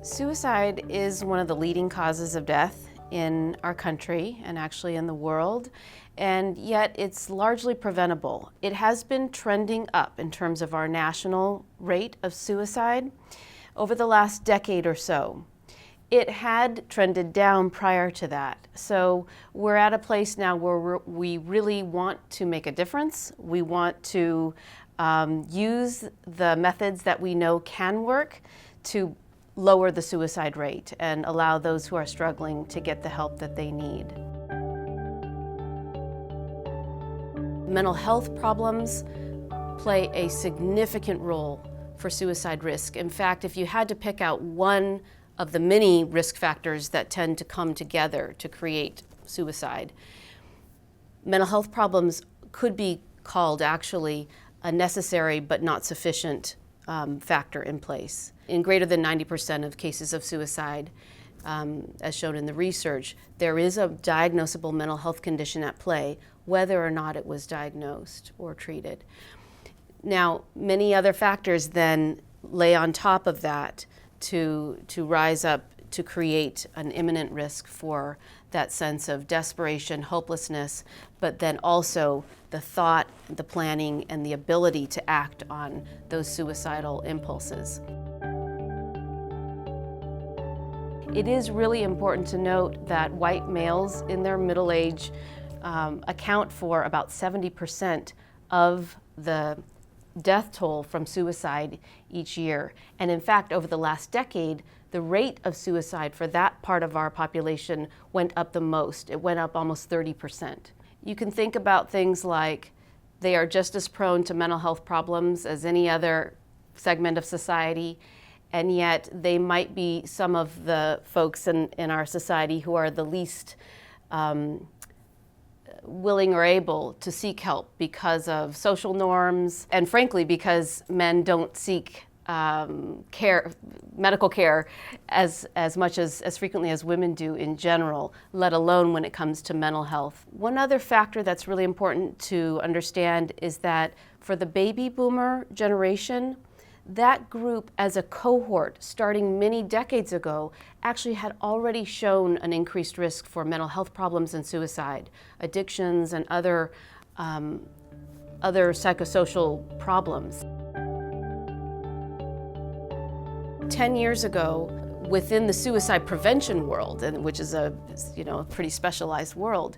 Suicide is one of the leading causes of death in our country and actually in the world, and yet it's largely preventable. It has been trending up in terms of our national rate of suicide over the last decade or so. It had trended down prior to that. So we're at a place now where we really want to make a difference. We want to use the methods that we know can work to lower the suicide rate and allow those who are struggling to get the help that they need. Mental health problems play a significant role for suicide risk. In fact, if you had to pick out one of the many risk factors that tend to come together to create suicide, mental health problems could be called actually a necessary but not sufficient factor in place. In greater than 90% of cases of suicide, as shown in the research, there is a diagnosable mental health condition at play, whether or not it was diagnosed or treated. Now, many other factors then lay on top of that to rise up to create an imminent risk for that sense of desperation, hopelessness, but then also the thought, the planning, and the ability to act on those suicidal impulses. It is really important to note that white males in their middle age account for about 70% of the death toll from suicide each year. And in fact, over the last decade, the rate of suicide for that part of our population went up the most. It went up almost 30%. You can think about things like they are just as prone to mental health problems as any other segment of society, and yet they might be some of the folks in our society who are the least willing or able to seek help because of social norms, and frankly because men don't seek medical care as much as frequently as women do in general, let alone when it comes to mental health. One other factor that's really important to understand is that for the baby boomer generation, that group as a cohort starting many decades ago actually had already shown an increased risk for mental health problems and suicide, addictions, and other psychosocial problems. 10 years ago, within the suicide prevention world, and which is a pretty specialized world,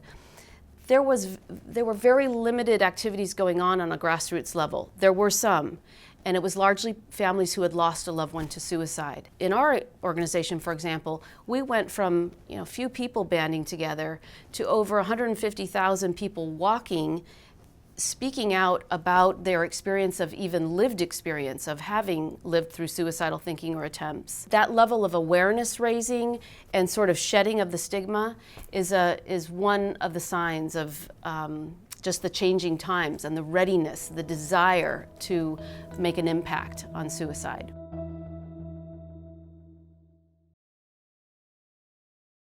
there were very limited activities going on a grassroots level. There were some, and it was largely families who had lost a loved one to suicide. In our organization, for example, we went from few people banding together to over 150,000 people walking, speaking out about their experience of even lived experience of having lived through suicidal thinking or attempts. That level of awareness raising and sort of shedding of the stigma is one of the signs of just the changing times and the readiness, the desire to make an impact on suicide.